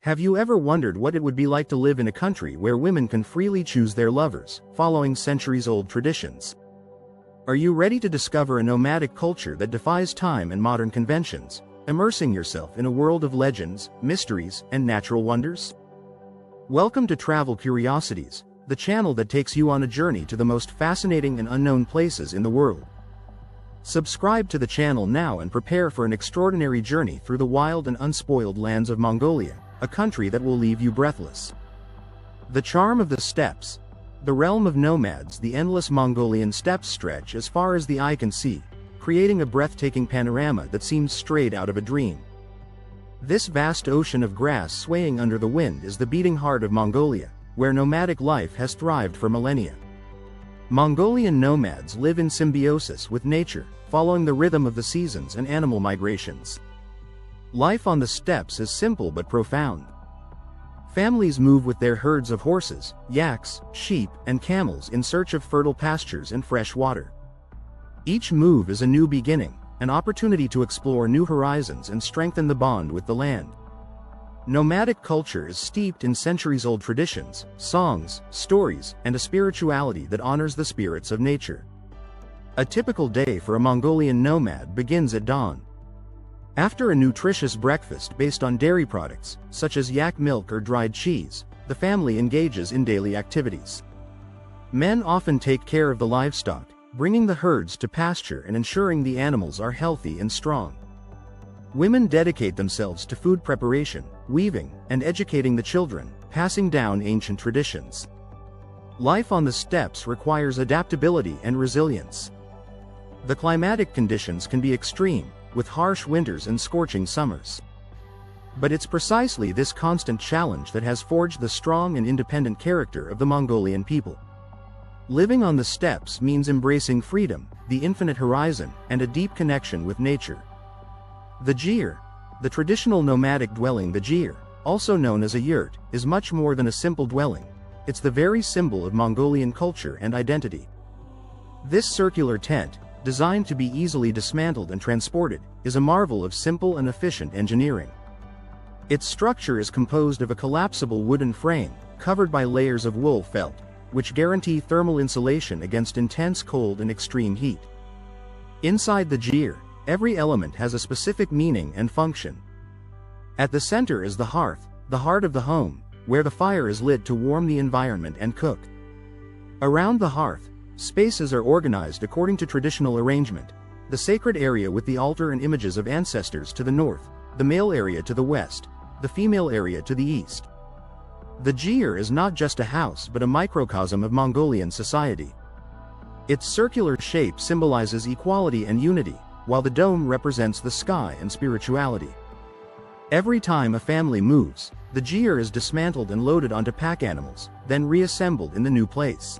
Have you ever wondered what it would be like to live in a country where women can freely choose their lovers, following centuries-old traditions? Are you ready to discover a nomadic culture that defies time and modern conventions, immersing yourself in a world of legends, mysteries, and natural wonders? Welcome to Travel Curiosities, the channel that takes you on a journey to the most fascinating and unknown places in the world. Subscribe to the channel now and prepare for an extraordinary journey through the wild and unspoiled lands of Mongolia, a country that will leave you breathless. The charm of the steppes. The realm of nomads, the endless Mongolian steppes stretch as far as the eye can see, creating a breathtaking panorama that seems straight out of a dream. This vast ocean of grass swaying under the wind is the beating heart of Mongolia, where nomadic life has thrived for millennia. Mongolian nomads live in symbiosis with nature, following the rhythm of the seasons and animal migrations. Life on the steppes is simple but profound. Families move with their herds of horses, yaks, sheep, and camels in search of fertile pastures and fresh water. Each move is a new beginning, an opportunity to explore new horizons and strengthen the bond with the land. Nomadic culture is steeped in centuries-old traditions, songs, stories, and a spirituality that honors the spirits of nature. A typical day for a Mongolian nomad begins at dawn. After a nutritious breakfast based on dairy products, such as yak milk or dried cheese, the family engages in daily activities. Men often take care of the livestock, bringing the herds to pasture and ensuring the animals are healthy and strong. Women dedicate themselves to food preparation, weaving, and educating the children, passing down ancient traditions. Life on the steppes requires adaptability and resilience. The climatic conditions can be extreme, with harsh winters and scorching summers. But it's precisely this constant challenge that has forged the strong and independent character of the Mongolian people. Living on the steppes means embracing freedom, the infinite horizon, and a deep connection with nature. The Gyr, the traditional nomadic dwelling. The Gyr, also known as a yurt, is much more than a simple dwelling. It's the very symbol of Mongolian culture and identity. This circular tent, designed to be easily dismantled and transported, is a marvel of simple and efficient engineering. Its structure is composed of a collapsible wooden frame, covered by layers of wool felt, which guarantee thermal insulation against intense cold and extreme heat. Inside the Gyr, every element has a specific meaning and function. At the center is the hearth, the heart of the home, where the fire is lit to warm the environment and cook. Around the hearth, spaces are organized according to traditional arrangement: the sacred area with the altar and images of ancestors to the north, the male area to the west, the female area to the east. The Gyr is not just a house but a microcosm of Mongolian society. Its circular shape symbolizes equality and unity, while the dome represents the sky and spirituality. Every time a family moves, the Gyr is dismantled and loaded onto pack animals, then reassembled in the new place.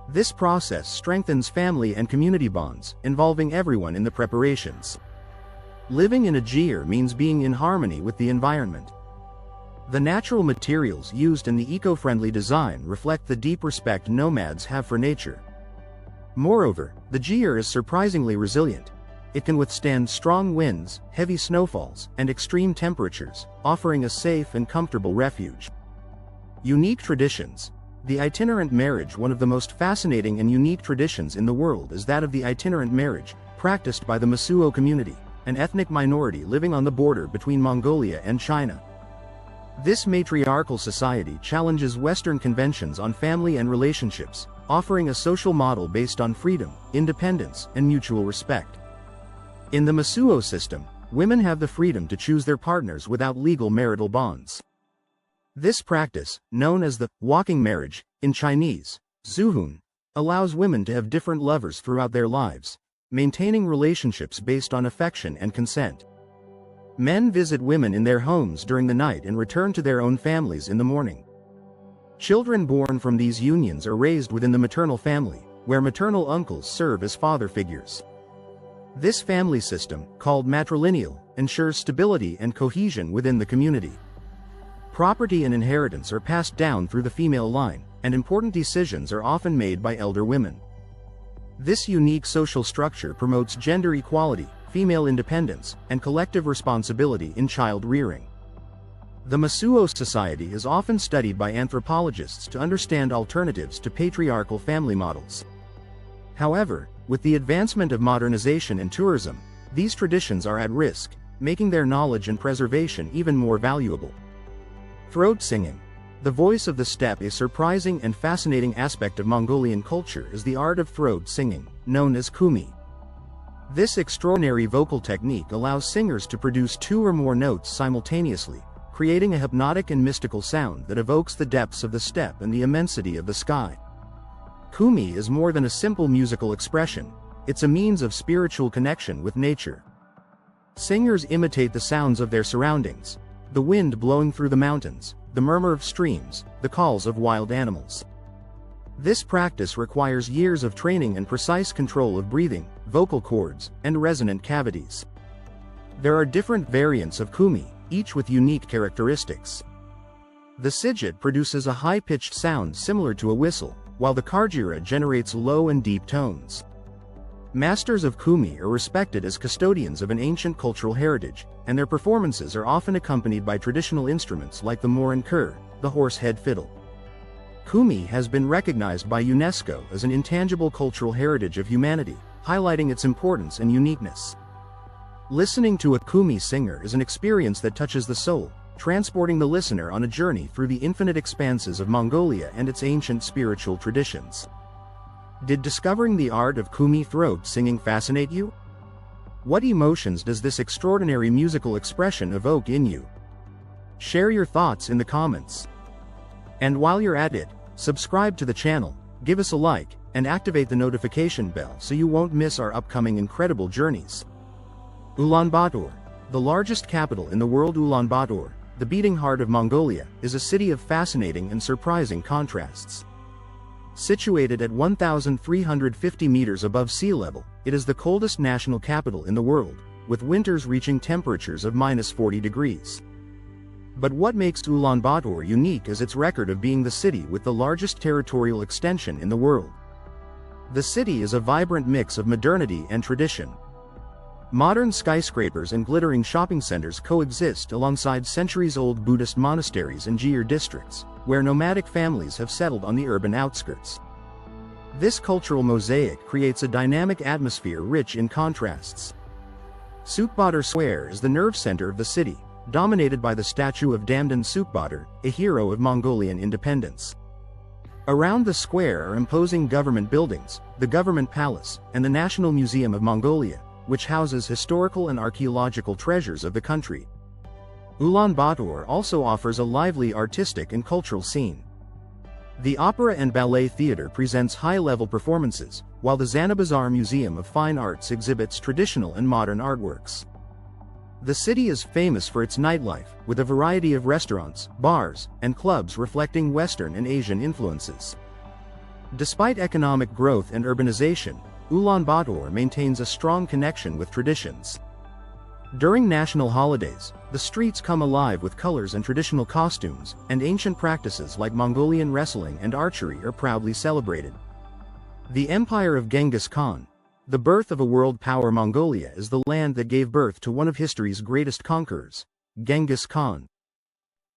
This process strengthens family and community bonds, involving everyone in the preparations. Living in a Gyr means being in harmony with the environment. The natural materials used and the eco-friendly design reflect the deep respect nomads have for nature. Moreover, the Gyr is surprisingly resilient. It can withstand strong winds, heavy snowfalls, and extreme temperatures, offering a safe and comfortable refuge. Unique traditions. The itinerant marriage. One of the most fascinating and unique traditions in the world is that of the itinerant marriage, practiced by the Mosuo community, an ethnic minority living on the border between Mongolia and China. This matriarchal society challenges Western conventions on family and relationships, offering a social model based on freedom, independence, and mutual respect. In the Mosuo system, women have the freedom to choose their partners without legal marital bonds. This practice, known as the walking marriage, in Chinese, zuhun, allows women to have different lovers throughout their lives, maintaining relationships based on affection and consent. Men visit women in their homes during the night and return to their own families in the morning. Children born from these unions are raised within the maternal family, where maternal uncles serve as father figures. This family system, called matrilineal, ensures stability and cohesion within the community. Property and inheritance are passed down through the female line, and important decisions are often made by elder women. This unique social structure promotes gender equality, female independence, and collective responsibility in child rearing. The Masuo society is often studied by anthropologists to understand alternatives to patriarchal family models. However, with the advancement of modernization and tourism, these traditions are at risk, making their knowledge and preservation even more valuable. Throat singing. The voice of the steppe. A surprising and fascinating aspect of Mongolian culture is the art of throat singing, known as Khöömii. This extraordinary vocal technique allows singers to produce two or more notes simultaneously, creating a hypnotic and mystical sound that evokes the depths of the steppe and the immensity of the sky. Khöömii is more than a simple musical expression, it's a means of spiritual connection with nature. Singers imitate the sounds of their surroundings, the wind blowing through the mountains, the murmur of streams, the calls of wild animals. This practice requires years of training and precise control of breathing, vocal cords, and resonant cavities. There are different variants of Khöömii, each with unique characteristics. The Sigit produces a high-pitched sound similar to a whistle, while the Karjira generates low and deep tones. Masters of Khöömii are respected as custodians of an ancient cultural heritage, and their performances are often accompanied by traditional instruments like the morin khur, the horse-head fiddle. Khöömii has been recognized by UNESCO as an intangible cultural heritage of humanity, highlighting its importance and uniqueness. Listening to a Khöömii singer is an experience that touches the soul, transporting the listener on a journey through the infinite expanses of Mongolia and its ancient spiritual traditions. Did discovering the art of Khöömii throat singing fascinate you? What emotions does this extraordinary musical expression evoke in you? Share your thoughts in the comments. And while you're at it, subscribe to the channel, give us a like, and activate the notification bell so you won't miss our upcoming incredible journeys. Ulaanbaatar, the largest capital in the world. Ulaanbaatar, the beating heart of Mongolia, is a city of fascinating and surprising contrasts. Situated at 1,350 meters above sea level, it is the coldest national capital in the world, with winters reaching temperatures of -40 degrees. But what makes Ulaanbaatar unique is its record of being the city with the largest territorial extension in the world. The city is a vibrant mix of modernity and tradition. Modern skyscrapers and glittering shopping centers coexist alongside centuries-old Buddhist monasteries and Yurt districts, where nomadic families have settled on the urban outskirts. This cultural mosaic creates a dynamic atmosphere rich in contrasts. Sukhbaatar Square is the nerve center of the city, dominated by the statue of Damdan Sukhbaatar, a hero of Mongolian independence. Around the square are imposing government buildings, the Government Palace, and the National Museum of Mongolia, which houses historical and archaeological treasures of the country. Ulaanbaatar also offers a lively artistic and cultural scene. The Opera and Ballet Theatre presents high-level performances, while the Zanabazar Museum of Fine Arts exhibits traditional and modern artworks. The city is famous for its nightlife, with a variety of restaurants, bars, and clubs reflecting Western and Asian influences. Despite economic growth and urbanization, Ulaanbaatar maintains a strong connection with traditions. During national holidays, the streets come alive with colors and traditional costumes, and ancient practices like Mongolian wrestling and archery are proudly celebrated. The Empire of Genghis Khan, the birth of a world power. Mongolia is the land that gave birth to one of history's greatest conquerors, Genghis Khan.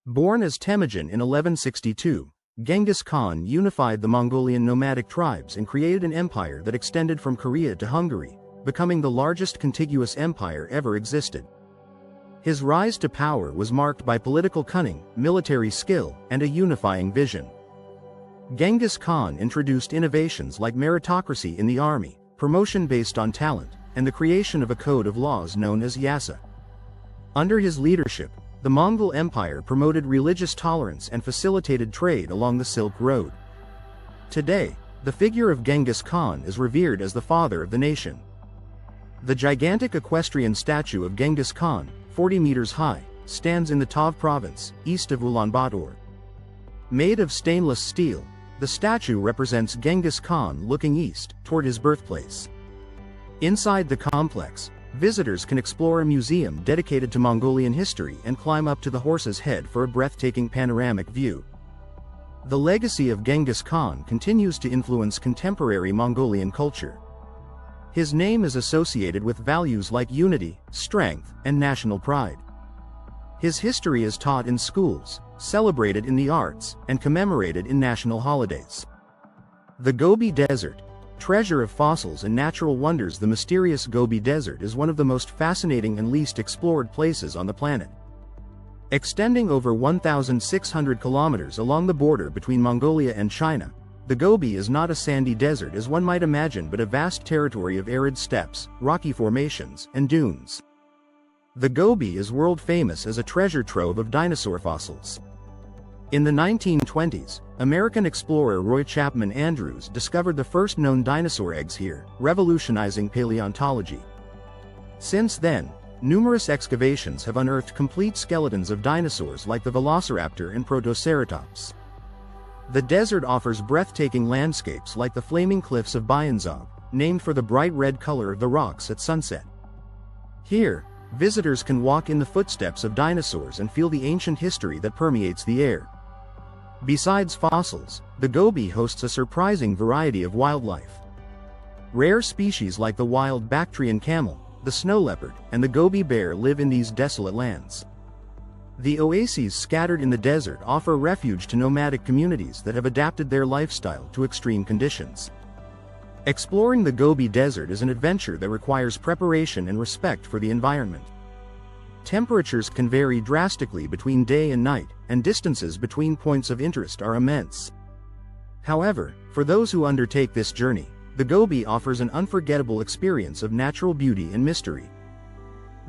Born as Temujin in 1162, Genghis Khan unified the Mongolian nomadic tribes and created an empire that extended from Korea to Hungary, becoming the largest contiguous empire ever existed. His rise to power was marked by political cunning, military skill, and a unifying vision. Genghis Khan introduced innovations like meritocracy in the army, promotion based on talent, and the creation of a code of laws known as Yasa. Under his leadership, the Mongol Empire promoted religious tolerance and facilitated trade along the Silk Road. Today, the figure of Genghis Khan is revered as the father of the nation. The gigantic equestrian statue of Genghis Khan, 40 meters high, stands in the Tav province, east of Ulaanbaatar. Made of stainless steel, the statue represents Genghis Khan looking east, toward his birthplace. Inside the complex, visitors can explore a museum dedicated to Mongolian history and climb up to the horse's head for a breathtaking panoramic view. The legacy of Genghis Khan continues to influence contemporary Mongolian culture. His name is associated with values like unity, strength, and national pride. His history is taught in schools, celebrated in the arts, and commemorated in national holidays. The Gobi Desert, treasure of fossils and natural wonders. The mysterious Gobi Desert is one of the most fascinating and least explored places on the planet. Extending over 1,600 kilometers along the border between Mongolia and China, the Gobi is not a sandy desert as one might imagine but a vast territory of arid steppes, rocky formations, and dunes. The Gobi is world famous as a treasure trove of dinosaur fossils. In the 1920s, American explorer Roy Chapman Andrews discovered the first known dinosaur eggs here, revolutionizing paleontology. Since then, numerous excavations have unearthed complete skeletons of dinosaurs like the Velociraptor and Protoceratops. The desert offers breathtaking landscapes like the flaming cliffs of Bayanzov, named for the bright red color of the rocks at sunset. Here, visitors can walk in the footsteps of dinosaurs and feel the ancient history that permeates the air. Besides fossils, the Gobi hosts a surprising variety of wildlife. Rare species like the wild Bactrian camel, the snow leopard, and the Gobi bear live in these desolate lands. The oases scattered in the desert offer refuge to nomadic communities that have adapted their lifestyle to extreme conditions. Exploring the Gobi Desert is an adventure that requires preparation and respect for the environment. Temperatures can vary drastically between day and night, and distances between points of interest are immense. However, for those who undertake this journey, the Gobi offers an unforgettable experience of natural beauty and mystery.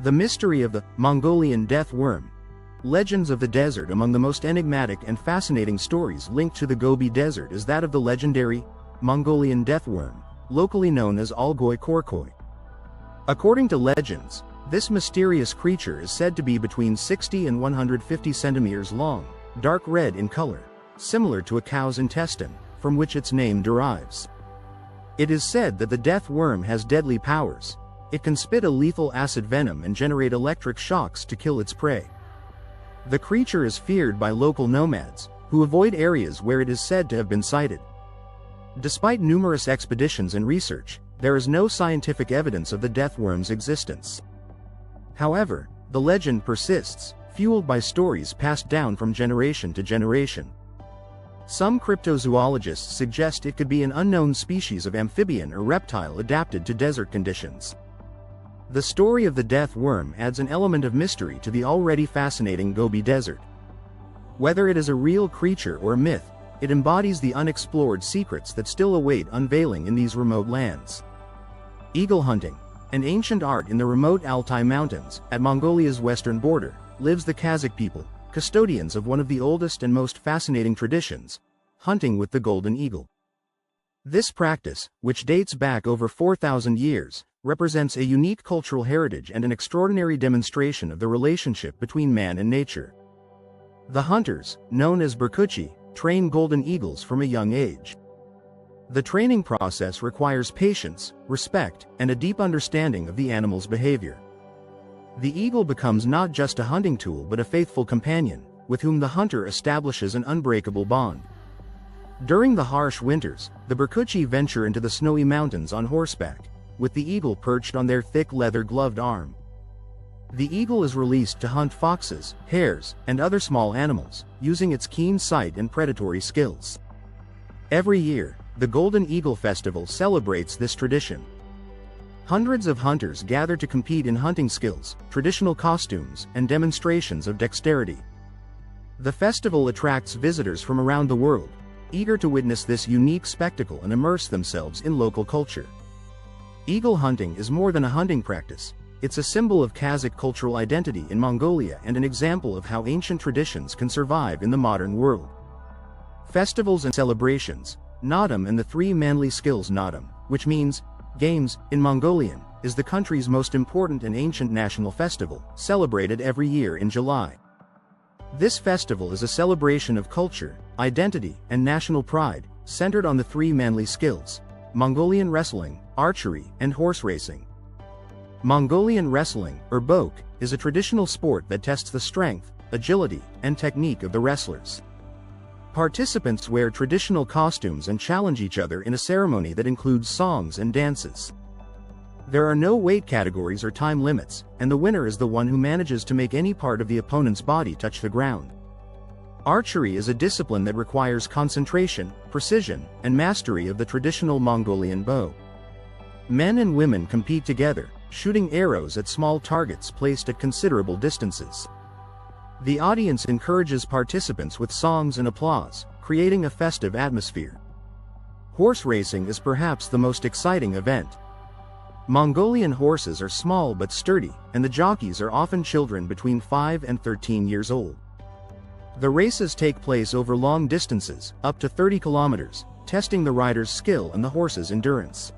The mystery of the Mongolian Death Worm Legends of the desert. Among the most enigmatic and fascinating stories linked to the Gobi Desert is that of the legendary Mongolian Death Worm, locally known as Algoi Korkoi. According to legends, this mysterious creature is said to be between 60 and 150 centimeters long, dark red in color, similar to a cow's intestine, from which its name derives. It is said that the death worm has deadly powers. It can spit a lethal acid venom and generate electric shocks to kill its prey. The creature is feared by local nomads, who avoid areas where it is said to have been sighted. Despite numerous expeditions and research, there is no scientific evidence of the death worm's existence. However, the legend persists, fueled by stories passed down from generation to generation. Some cryptozoologists suggest it could be an unknown species of amphibian or reptile adapted to desert conditions. The story of the death worm adds an element of mystery to the already fascinating Gobi Desert. Whether it is a real creature or a myth, it embodies the unexplored secrets that still await unveiling in these remote lands. Eagle hunting, an ancient art in the remote Altai Mountains, at Mongolia's western border, lives the Kazakh people, custodians of one of the oldest and most fascinating traditions, hunting with the golden eagle. This practice, which dates back over 4,000 years, represents a unique cultural heritage and an extraordinary demonstration of the relationship between man and nature. The hunters, known as Burkuchi, train golden eagles from a young age. The training process requires patience, respect, and a deep understanding of the animal's behavior. The eagle becomes not just a hunting tool but a faithful companion, with whom the hunter establishes an unbreakable bond. During the harsh winters, the Burkuchi venture into the snowy mountains on horseback, with the eagle perched on their thick leather-gloved arm. The eagle is released to hunt foxes, hares, and other small animals, using its keen sight and predatory skills. Every year, the Golden Eagle Festival celebrates this tradition. Hundreds of hunters gather to compete in hunting skills, traditional costumes, and demonstrations of dexterity. The festival attracts visitors from around the world, eager to witness this unique spectacle and immerse themselves in local culture. Eagle hunting is more than a hunting practice. It's a symbol of Kazakh cultural identity in Mongolia and an example of how ancient traditions can survive in the modern world. Festivals and celebrations. Naadam and the three manly skills. Naadam, which means games in Mongolian, is the country's most important and ancient national festival, celebrated every year in July. This festival is a celebration of culture, identity, and national pride, centered on the three manly skills: Mongolian wrestling, archery, and horse racing. Mongolian wrestling, or bok, is a traditional sport that tests the strength, agility, and technique of the wrestlers. Participants wear traditional costumes and challenge each other in a ceremony that includes songs and dances. There are no weight categories or time limits, and the winner is the one who manages to make any part of the opponent's body touch the ground. Archery is a discipline that requires concentration, precision, and mastery of the traditional Mongolian bow. Men and women compete together, shooting arrows at small targets placed at considerable distances. The audience encourages participants with songs and applause, creating a festive atmosphere. Horse racing is perhaps the most exciting event. Mongolian horses are small but sturdy, and the jockeys are often children between 5 and 13 years old. The races take place over long distances, up to 30 kilometers, testing the rider's skill and the horse's endurance.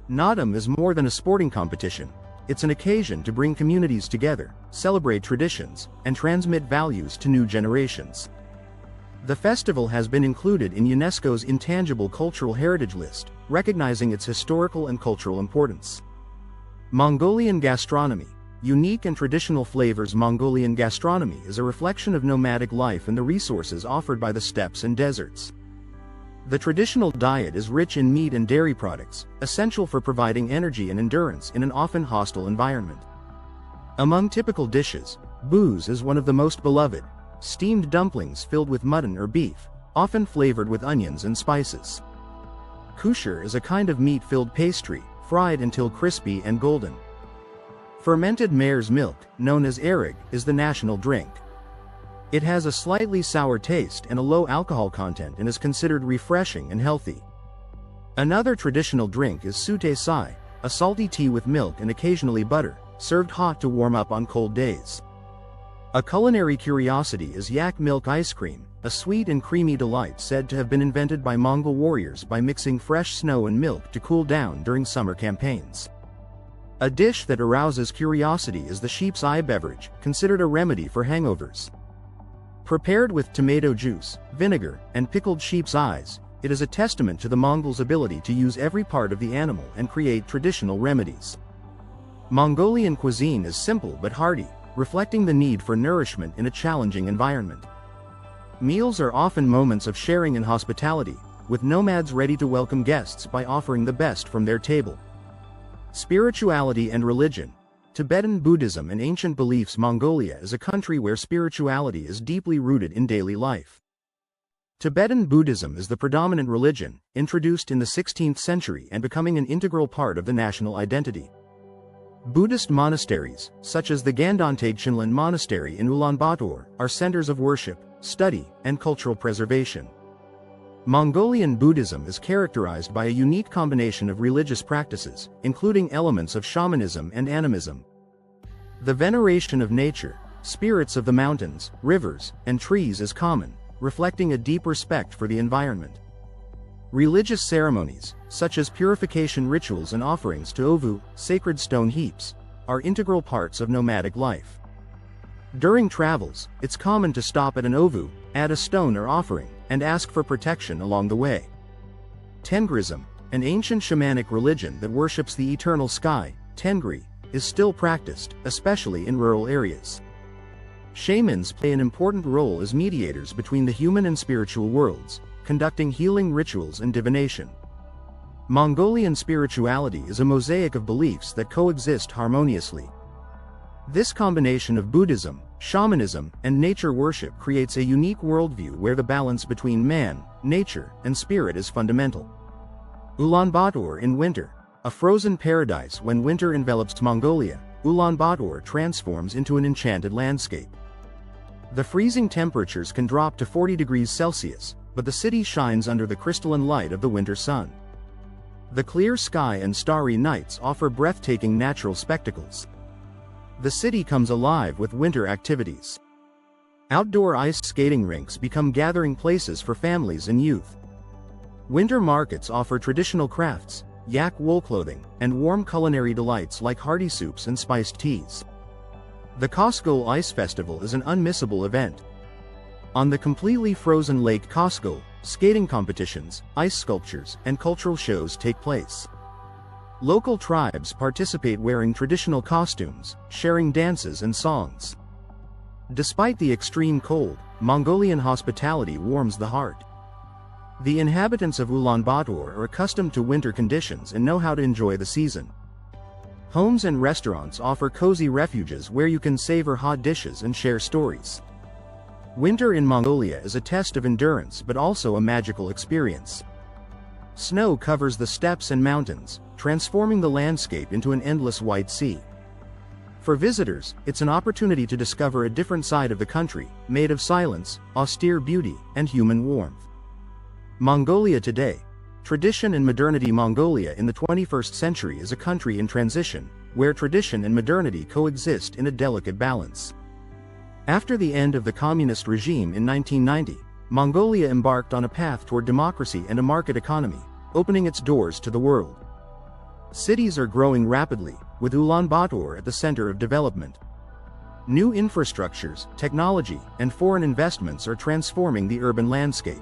Naadam is more than a sporting competition. It's an occasion to bring communities together, celebrate traditions, and transmit values to new generations. The festival has been included in UNESCO's Intangible Cultural Heritage List, recognizing its historical and cultural importance. Mongolian gastronomy. Unique and traditional flavors. Mongolian gastronomy is a reflection of nomadic life and the resources offered by the steppes and deserts. The traditional diet is rich in meat and dairy products, essential for providing energy and endurance in an often hostile environment. Among typical dishes, booz is one of the most beloved, steamed dumplings filled with mutton or beef, often flavored with onions and spices. Kusher is a kind of meat-filled pastry, fried until crispy and golden. Fermented mare's milk, known as erig, is the national drink. It has a slightly sour taste and a low alcohol content and is considered refreshing and healthy. Another traditional drink is sute sai, a salty tea with milk and occasionally butter, served hot to warm up on cold days. A culinary curiosity is yak milk ice cream, a sweet and creamy delight said to have been invented by Mongol warriors by mixing fresh snow and milk to cool down during summer campaigns. A dish that arouses curiosity is the sheep's eye beverage, considered a remedy for hangovers. Prepared with tomato juice, vinegar, and pickled sheep's eyes, it is a testament to the Mongols' ability to use every part of the animal and create traditional remedies. Mongolian cuisine is simple but hearty, reflecting the need for nourishment in a challenging environment. Meals are often moments of sharing and hospitality, with nomads ready to welcome guests by offering the best from their table. Spirituality and religion. Tibetan Buddhism and ancient beliefs. Mongolia is a country where spirituality is deeply rooted in daily life. Tibetan Buddhism is the predominant religion, introduced in the 16th century and becoming an integral part of the national identity. Buddhist monasteries, such as the Gandanteg Monastery in Ulaanbaatar, are centers of worship, study, and cultural preservation. Mongolian Buddhism is characterized by a unique combination of religious practices, including elements of shamanism and animism. The veneration of nature, spirits of the mountains, rivers, and trees is common, reflecting a deep respect for the environment. Religious ceremonies, such as purification rituals and offerings to ovu, sacred stone heaps, are integral parts of nomadic life. During travels, it's common to stop at an ovu, add a stone or offering, and ask for protection along the way. Tengrism, an ancient shamanic religion that worships the eternal sky, Tengri, is still practiced, especially in rural areas. Shamans play an important role as mediators between the human and spiritual worlds, conducting healing rituals and divination. Mongolian spirituality is a mosaic of beliefs that coexist harmoniously. This combination of Buddhism, shamanism, and nature worship creates a unique worldview where the balance between man, nature, and spirit is fundamental. Ulaanbaatar in winter. A frozen paradise. When winter envelops Mongolia, Ulaanbaatar transforms into an enchanted landscape. The freezing temperatures can drop to 40 degrees Celsius, but the city shines under the crystalline light of the winter sun. The clear sky and starry nights offer breathtaking natural spectacles. The city comes alive with winter activities. Outdoor ice skating rinks become gathering places for families and youth. Winter markets offer traditional crafts, yak wool clothing, and warm culinary delights like hearty soups and spiced teas. The Khöömii Ice Festival is an unmissable event. On the completely frozen Lake Khöömii, skating competitions, ice sculptures, and cultural shows take place. Local tribes participate wearing traditional costumes, sharing dances and songs. Despite the extreme cold, Mongolian hospitality warms the heart. The inhabitants of Ulaanbaatar are accustomed to winter conditions and know how to enjoy the season. Homes and restaurants offer cozy refuges where you can savor hot dishes and share stories. Winter in Mongolia is a test of endurance but also a magical experience. Snow covers the steppes and mountains, transforming the landscape into an endless white sea. For visitors, it's an opportunity to discover a different side of the country, made of silence, austere beauty, and human warmth. Mongolia today. Tradition and modernity. Mongolia in the 21st century is a country in transition, where tradition and modernity coexist in a delicate balance. After the end of the communist regime in 1990, Mongolia embarked on a path toward democracy and a market economy, opening its doors to the world. Cities are growing rapidly, with Ulaanbaatar at the center of development. New infrastructures, technology, and foreign investments are transforming the urban landscape.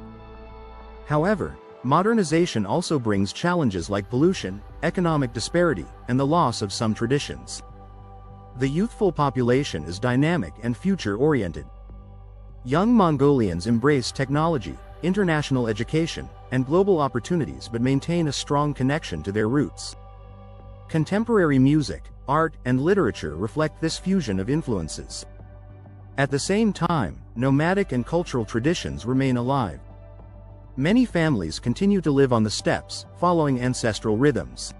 However, modernization also brings challenges like pollution, economic disparity, and the loss of some traditions. The youthful population is dynamic and future-oriented. Young Mongolians embrace technology, international education, and global opportunities but maintain a strong connection to their roots. Contemporary music, art, and literature reflect this fusion of influences. At the same time, nomadic and cultural traditions remain alive. Many families continue to live on the steppes, following ancestral rhythms.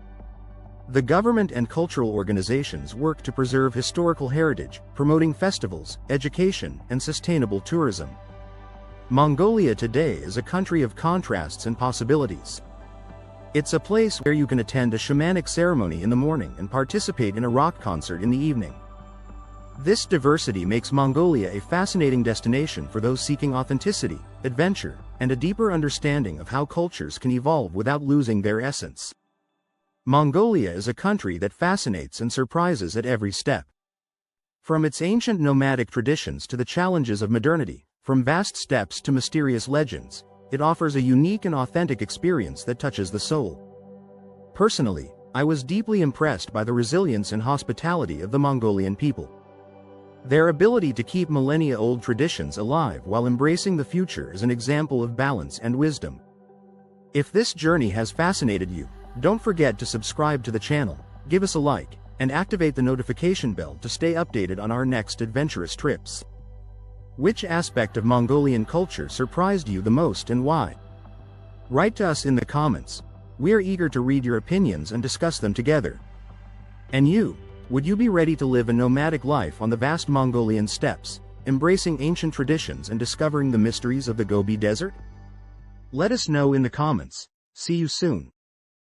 The government and cultural organizations work to preserve historical heritage, promoting festivals, education, and sustainable tourism. Mongolia today is a country of contrasts and possibilities. It's a place where you can attend a shamanic ceremony in the morning and participate in a rock concert in the evening. This diversity makes Mongolia a fascinating destination for those seeking authenticity, adventure, and a deeper understanding of how cultures can evolve without losing their essence. Mongolia is a country that fascinates and surprises at every step. From its ancient nomadic traditions to the challenges of modernity, from vast steppes to mysterious legends, it offers a unique and authentic experience that touches the soul. Personally, I was deeply impressed by the resilience and hospitality of the Mongolian people. Their ability to keep millennia-old traditions alive while embracing the future is an example of balance and wisdom. If this journey has fascinated you, don't forget to subscribe to the channel, give us a like, and activate the notification bell to stay updated on our next adventurous trips. Which aspect of Mongolian culture surprised you the most and why? Write to us in the comments. We're eager to read your opinions and discuss them together. And you? Would you be ready to live a nomadic life on the vast Mongolian steppes, embracing ancient traditions and discovering the mysteries of the Gobi Desert? Let us know in the comments. See you soon.